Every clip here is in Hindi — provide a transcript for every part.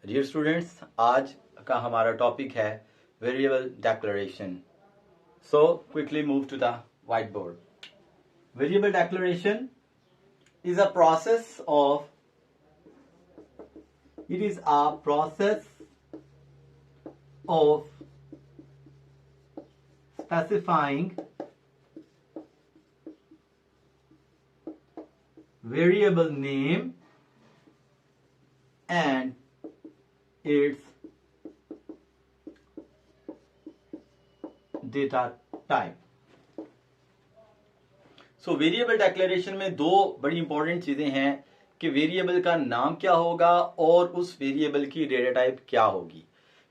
डियर स्टूडेंट्स, आज का हमारा टॉपिक है variable declaration. So quickly move to the white board. Variable declaration is a process of it is a process of specifying variable name and its data type। So variable declaration में दो बड़ी इंपॉर्टेंट चीजें हैं कि वेरिएबल का नाम क्या होगा और उस वेरिएबल की डेटा टाइप क्या होगी।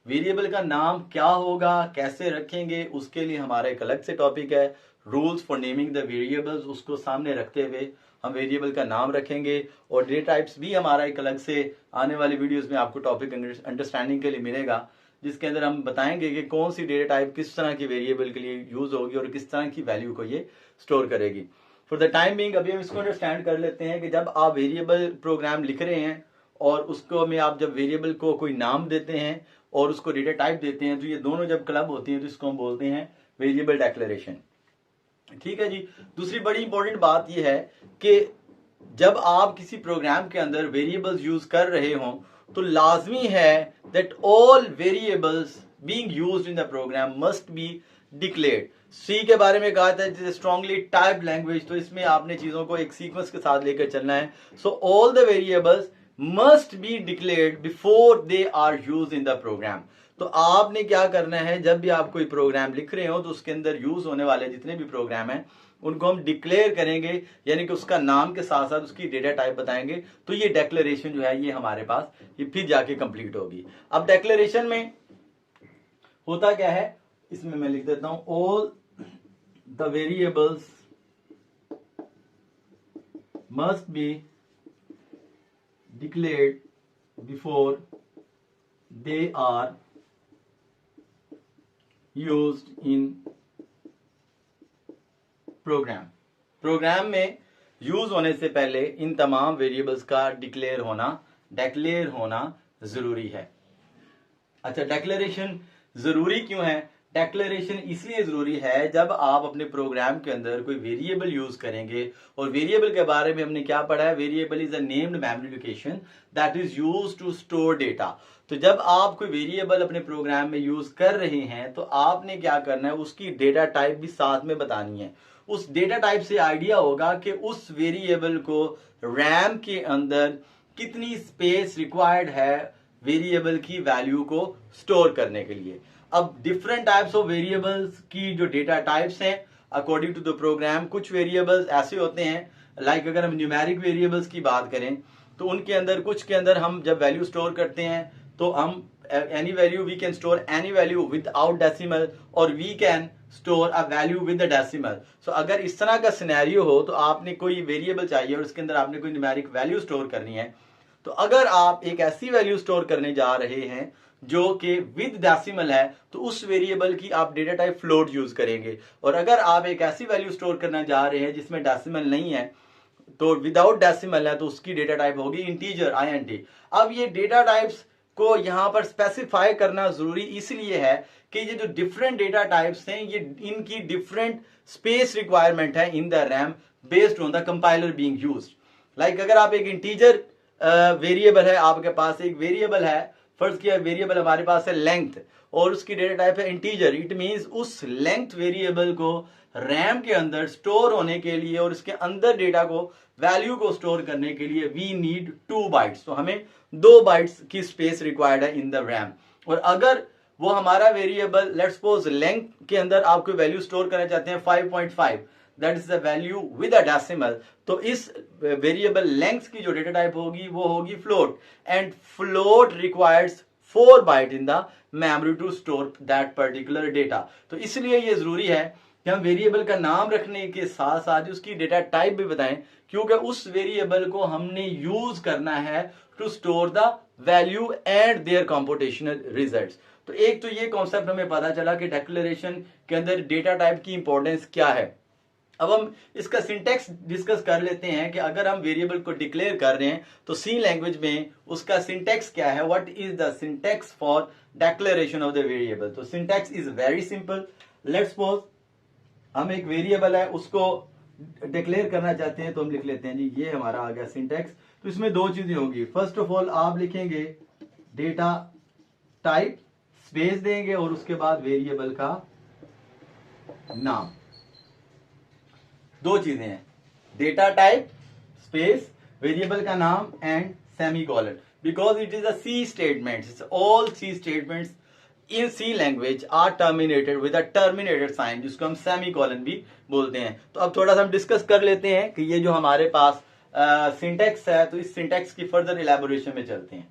वेरिएबल का नाम क्या होगा, कैसे रखेंगे, उसके लिए हमारा एक अलग से टॉपिक है rules for naming the variables. उसको सामने रखते हुए हम वेरिएबल का नाम रखेंगे और डेटा टाइप्स भी हमारा एक अलग से आने वाली वीडियोस में आपको टॉपिक अंडरस्टैंडिंग के लिए मिलेगा, जिसके अंदर हम बताएंगे कि कौन सी डेटा टाइप किस तरह की वेरिएबल के लिए यूज होगी और किस तरह की वैल्यू को ये स्टोर करेगी। फॉर द टाइम बीइंग अभी हम इसको अंडरस्टैंड कर लेते हैं कि जब आप वेरिएबल प्रोग्राम लिख रहे हैं और उसको में आप जब वेरिएबल को कोई नाम देते हैं और उसको डेटा टाइप देते हैं, तो ये दोनों जब क्लब होती हैं तो इसको हम बोलते हैं वेरिएबल डिक्लेरेशन। ठीक है जी। दूसरी बड़ी इंपॉर्टेंट बात यह है कि जब आप किसी प्रोग्राम के अंदर वेरिएबल्स यूज कर रहे हों तो लाजमी है that all variables being used in the program must be declared. C के बारे में कहा था स्ट्रांगली टाइप्ड लैंग्वेज, तो इसमें आपने चीजों को एक सीक्वेंस के साथ लेकर चलना है। So all the variables must be declared before they are used in the program. तो आपने क्या करना है, जब भी आप कोई प्रोग्राम लिख रहे हो तो उसके अंदर यूज होने वाले जितने भी प्रोग्राम हैं उनको हम डिक्लेयर करेंगे, यानी कि उसका नाम के साथ साथ उसकी डेटा टाइप बताएंगे। तो ये डिक्लेरेशन जो है ये हमारे पास ये फिर जाके कंप्लीट होगी। अब डिक्लेरेशन में होता क्या है, इसमें मैं लिख देता हूं all the variables must be declared before they are used in program में यूज होने से पहले इन तमाम वेरिएबल्स का डिक्लेयर होना जरूरी है। अच्छा, डिक्लेरेशन जरूरी क्यों है? डिक्लेरेशन इसलिए जरूरी है जब आप अपने प्रोग्राम के अंदर कोई वेरिएबल यूज करेंगे, और वेरिएबल के बारे में हमने क्या पढ़ा है, variable is a named memory location that is used to store data. तो जब आप कोई वेरिएबल अपने प्रोग्राम में यूज कर रहे हैं तो आपने क्या करना है, उसकी डेटा टाइप भी साथ में बतानी है। उस डेटा टाइप से आइडिया होगा कि उस वेरिएबल को रैम के अंदर कितनी स्पेस रिक्वायर्ड है वेरिएबल की वैल्यू को स्टोर करने के लिए। अब डिफरेंट टाइप्स ऑफ वेरिएबल्स की जो डेटा टाइप्स हैं अकॉर्डिंग टू द प्रोग्राम, कुछ वेरिएबल्स ऐसे होते हैं लाइक अगर हम न्यूमेरिक वेरिएबल्स की बात करें तो उनके अंदर कुछ के अंदर हम जब वैल्यू स्टोर करते हैं तो हम any value we can store any value without decimal और we can store a value with the decimal। so अगर इस तरह का सिनेरियो हो तो आपने कोई वेरिएबल चाहिए और उसके अंदर आपने कोई न्यूमेरिक वैल्यू स्टोर करनी है, तो अगर आप एक ऐसी वैल्यू स्टोर करने जा रहे हैं जो कि विद डेसिमल है तो उस वेरिएबल की आप डेटा टाइप फ्लोट यूज करेंगे, और अगर आप एक ऐसी वैल्यू स्टोर करना जा रहे हैं जिसमें डेसिमल नहीं है तो विदाउट डेसिमल है तो उसकी डेटा टाइप होगी इंटीजर INT। अब ये डेटा टाइप्स को यहां पर स्पेसिफाई करना जरूरी इसलिए है कि ये जो डिफरेंट डेटा टाइप्स हैं ये इनकी डिफरेंट स्पेस रिक्वायरमेंट है in the RAM based on the compiler being used. Like अगर आप एक इंटीजर वेरिएबल है, आपके पास एक वेरिएबल है, फर्ज किया वेरिएबल हमारे पास है लेंथ और उसकी डेटा टाइप है इंटीजर, इट मींस उस लेंथ वेरिएबल को रैम के अंदर स्टोर होने के लिए और इसके अंदर डेटा को वैल्यू को स्टोर करने के लिए वी नीड 2 बाइट्स। तो हमें 2 बाइट्स की स्पेस रिक्वायर्ड है इन द रैम। और अगर वो हमारा वेरिएबल लेट्स सपोज लेंथ के अंदर आप कोई वैल्यू स्टोर करना चाहते हैं 5.5, that is the value with a decimal, तो इस वेरिएबल लेंथ की जो डेटा टाइप होगी वो होगी float, and float requires 4 byte in the memory to store that particular data. तो इसलिए ये जरूरी है कि हम वेरिएबल का नाम रखने के साथ साथ उसकी डेटा टाइप भी बताएं, क्योंकि उस वेरिएबल को हमने यूज करना है to store the value and their computational results. तो एक तो ये कॉन्सेप्ट हमें पता चला कि डिक्लेरेशन के अंदर डेटा टाइप की इंपॉर्टेंस क्या है। अब हम इसका सिंटेक्स डिस्कस कर लेते हैं कि अगर हम वेरिएबल को डिक्लेयर कर रहे हैं तो सी लैंग्वेज में उसका सिंटेक्स क्या है, what is the syntax for declaration of the variable. तो syntax is very simple. Let's suppose हम एक वेरिएबल है उसको डिक्लेयर करना चाहते हैं तो हम लिख लेते हैं जी ये हमारा आ गया सिंटेक्स। तो इसमें दो चीजें होगी, फर्स्ट ऑफ ऑल आप लिखेंगे डेटा टाइप, स्पेस देंगे और उसके बाद वेरिएबल का नाम। दो चीजें हैं, डेटा टाइप स्पेस वेरिएबल का नाम and semicolon, because it is a C statement. All C statements in C language are terminated with a terminated sign, जिसको हम सेमीकोलन भी बोलते हैं। तो अब थोड़ा सा हम डिस्कस कर लेते हैं कि ये जो हमारे पास सिंटेक्स है, तो इस सिंटेक्स की फर्दर इलैबोरेशन में चलते हैं।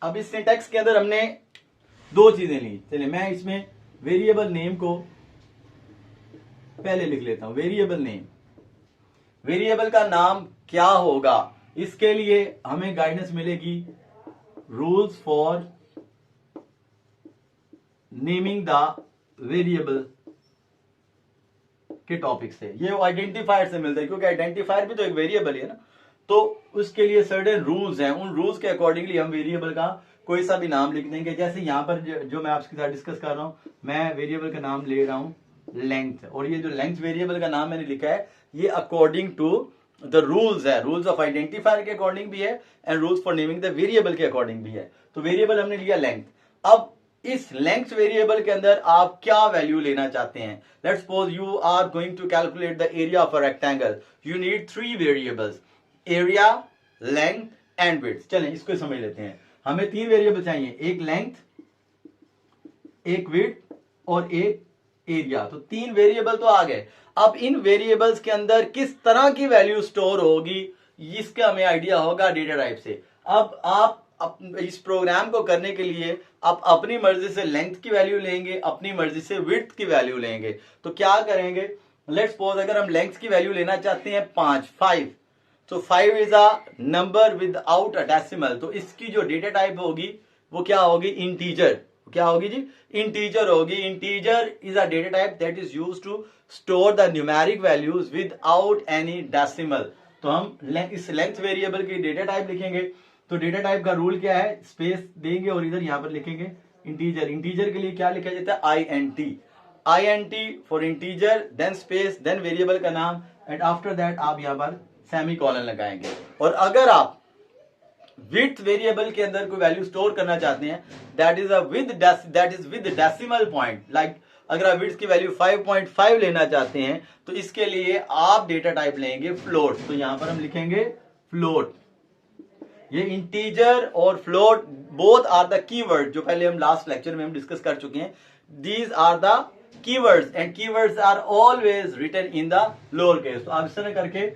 अब इस सिंटेक्स के अंदर हमने दो चीजें ली। चलिए मैं इसमें वेरिएबल नेम को पहले लिख लेता हूं। वेरिएबल नेम, वेरिएबल का नाम क्या होगा, इसके लिए हमें गाइडेंस मिलेगी rules for naming the variable के टॉपिक से। ये आइडेंटिफायर से मिलता है, क्योंकि आइडेंटिफायर भी तो एक वेरिएबल है ना। तो उसके लिए सर्टेन रूल्स हैं, उन रूल्स के अकॉर्डिंगली हम वेरिएबल का कोई सा भी नाम लिख देंगे। जैसे यहां पर जो मैं आपके साथ डिस्कस कर रहा हूं, मैं वेरिएबल का नाम ले रहा हूं लेंथ, और ये जो लेंथ वेरिएबल का नाम मैंने लिखा है ये अकॉर्डिंग टू द रूल्स है, रूल्स ऑफ आइडेंटिफायर के अकॉर्डिंग भी है and rules for naming the variable के अकॉर्डिंग भी है। तो वेरिएबल हमने लिया लेंथ। अब इस लेंथ वेरिएबल के अंदर आप क्या वैल्यू लेना चाहते हैं। Let's suppose you are going to calculate the area of a rectangle, you need 3 variables, area, length and width. चलें इसको समझ लेते हैं। हमें 3 वेरिएबल चाहिए, एक लेंथ, एक विड्थ और एक एरिया। तो 3 वेरिएबल तो आ गए। अब इन वेरिएबल्स के अंदर किस तरह की वैल्यू स्टोर होगी, इसका हमें आइडिया होगा डेटा टाइप से। अब आप इस प्रोग्राम को करने के लिए आप अपनी मर्जी से लेंथ की वैल्यू लेंगे, अपनी मर्जी से विड्थ की वैल्यू लेंगे। तो क्या करेंगे, लेट्स सपोज अगर हम लेंथ की वैल्यू लेना चाहते हैं 5, तो 5 is a number without a decimal. तो इसकी जो डेटा टाइप होगी वो क्या होगी, इंटीजर। क्या होगी जी, इंटीजर होगी। Integer is a data type that is used to store the numeric values without any decimal. तो हम इस लेंथ वेरिएबल की डेटा टाइप लिखेंगे। तो डेटा टाइप का रूल क्या है, स्पेस देंगे और इधर यहां पर लिखेंगे इंटीजर। इंटीजर के लिए क्या लिखा जाता है, INT for integer, then space, then variable का नाम एंड आफ्टर दैट आप यहां पर सेमीकोलन लगाएंगे। और अगर आप विड्थ वेरिएबल के अंदर कोई वैल्यू स्टोर करना चाहते हैं that is with decimal point, like अगर आप विड्थ की वैल्यू 5.5 लेना चाहते हैं तो इसके लिए आप डेटा टाइप लेंगे फ्लोट। तो यहां पर हम लिखेंगे फ्लोट। ये इंटीजर और float both are the keyword, जो पहले हम लास्ट लेक्चर में हम डिस्कस कर चुके हैं। These are the keywords and keywords are always written in the lower case. तो आप इस तरह करके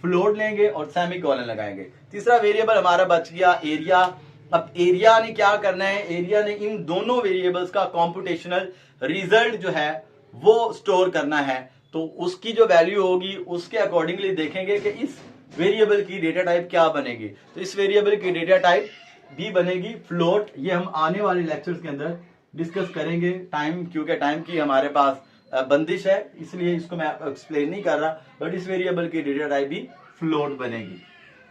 फ्लोट लेंगे और सेमीकोलन लगाएंगे। तीसरा वेरिएबल हमारा बच गया एरिया। अब एरिया ने क्या करना है, एरिया ने इन दोनों वेरिएबल्स का कॉम्पुटेशनल रिजल्ट जो है वो स्टोर करना है। तो उसकी जो वैल्यू होगी उसके अकॉर्डिंगली देखेंगे कि इस वेरिएबल की डेटा टाइप क्या बनेगी। तो इस वेरिएबल की डेटा टाइप भी बनेगी फ्लोट। ये हम आने वाले लेक्चर्स के अंदर डिस्कस करेंगे। क्योंकि टाइम की हमारे पास बंदिश है, इसलिए इसको मैं एक्सप्लेन नहीं कर रहा, बट इस वेरिएबल की डेटा टाइप भी फ्लोट बनेगी।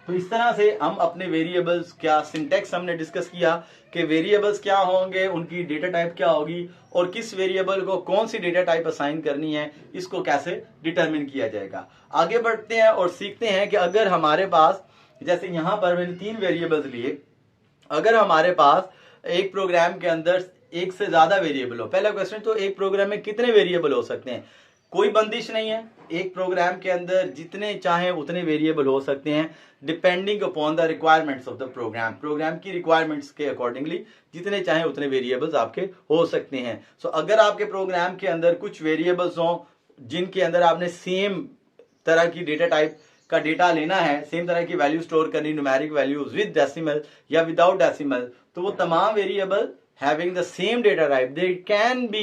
तो इस तरह से हम अपने वेरिएबल्स क्या सिंटेक्स हमने डिस्कस किया कि वेरिएबल्स क्या होंगे, उनकी डेटा टाइप क्या होगी और किस वेरिएबल को कौन सी डेटा टाइप असाइन करनी है, इसको कैसे डिटरमिन किया जाएगा। आगे बढ़ते हैं और सीखते हैं कि अगर हमारे पास, जैसे यहां पर मैंने 3 वेरिएबल्स लिए, अगर हमारे पास एक प्रोग्राम के अंदर एक से ज्यादा वेरिएबल हो। पहला क्वेश्चन, तो एक प्रोग्राम में कितने वेरिएबल हो सकते हैं, कोई बंदिश नहीं है। एक प्रोग्राम के अंदर जितने चाहे उतने वेरिएबल हो सकते हैं, depending upon the requirements of the program. Program की रिक्वायरमेंट्स के अकॉर्डिंगली जितने चाहे उतने वेरिएबल्स आपके हो सकते हैं। सो अगर आपके प्रोग्राम के अंदर कुछ वेरिएबल्स हों जिनके अंदर आपने सेम तरह की डेटा टाइप का डेटा लेना है, सेम तरह की वैल्यू स्टोर करनी, न्यूमेरिक वैल्यूज विद डेसिमल या विदाउट डेसिमल, तो वो तमाम variable having the same data type they can be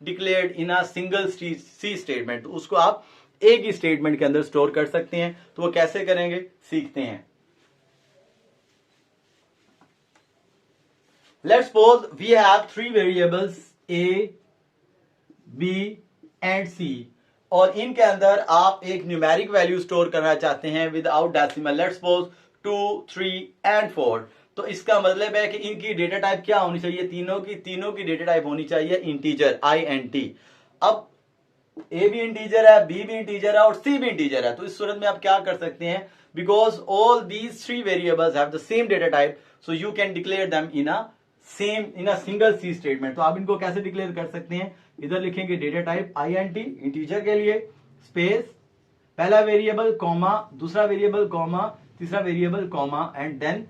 declared in a single C statement। तो उसको आप एक ही स्टेटमेंट के अंदर स्टोर कर सकते हैं। तो वो कैसे करेंगे सीखते हैं। Let's suppose we have three variables A, B and C और इनके अंदर आप एक न्यूमेरिक वैल्यू स्टोर करना चाहते हैं without decimal. Let's suppose 2, 3 and 4. तो इसका मतलब है कि इनकी डेटा टाइप क्या होनी चाहिए, तीनों की डेटा टाइप होनी चाहिए इंटीजर INT. अब A भी इंटीजर है, B भी इंटीजर है और C भी इंटीजर है. तो इस सूरत में आप क्या कर सकते हैं, because all these three variables have the same data type, so you can declare them in a single C statement. तो आप इनको कैसे डिक्लेयर कर सकते हैं, इधर लिखेंगे डेटा टाइप INT इंटीजर के लिए, स्पेस पहला वेरिएबल कॉमा, दूसरा वेरिएबल कॉमा, तीसरा variable comma and then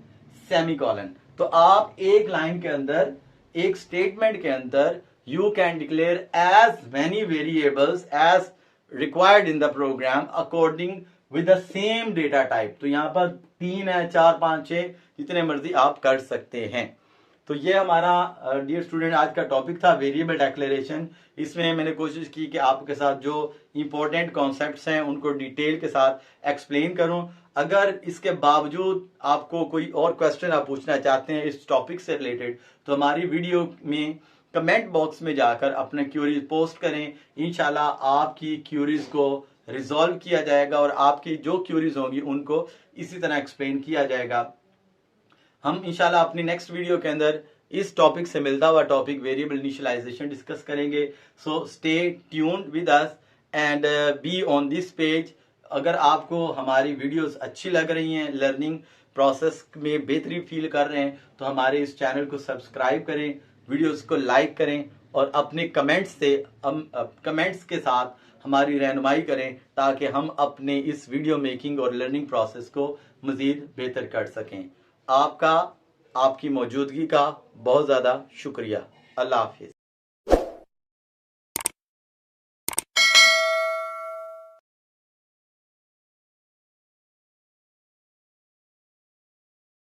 semicolon. तो आप एक लाइन के अंदर, एक स्टेटमेंट के अंदर you can declare as many variables as required in the program according with the same data type. तो यहां पर 3 है, 4, 5, 6 जितने मर्जी आप कर सकते हैं. तो ये हमारा डियर स्टूडेंट आज का टॉपिक था वेरिएबल डिक्लेरेशन. इसमें मैंने कोशिश की कि आपके साथ जो इंपॉर्टेंट कॉन्सेप्ट्स हैं उनको डिटेल के साथ एक्सप्लेन करूं. अगर इसके बावजूद आपको कोई और क्वेश्चन आप पूछना चाहते हैं इस टॉपिक से रिलेटेड, तो हमारी वीडियो में कमेंट बॉक्स में जाकर अपने क्यूरीज पोस्ट करें. इंशाल्लाह आपकी क्यूरीज को रिजॉल्व किया जाएगा और आपकी जो क्यूरीज होंगी उनको इसी तरह एक्सप्लेन किया जाएगा. हम इंशाल्लाह अपनी नेक्स्ट वीडियो के अंदर इस टॉपिक से मिलता हुआ टॉपिक वेरिएबल इनिशियलाइजेशन डिस्कस करेंगे. So stay tuned with us and be on this page. अगर आपको हमारी वीडियोस अच्छी लग रही हैं, लर्निंग प्रोसेस में बेहतरी फील कर रहे हैं, तो हमारे इस चैनल को सब्सक्राइब करें, वीडियोस को लाइक करें और अपने कमेंट्स के साथ हमारी रहनुमाई करें ताकि हम अपने इस वीडियो मेकिंग और लर्निंग प्रोसेस को मजीद बेहतर कर सकें. आपकी मौजूदगी का बहुत ज़्यादा शुक्रिया. अल्लाह हाफिज़.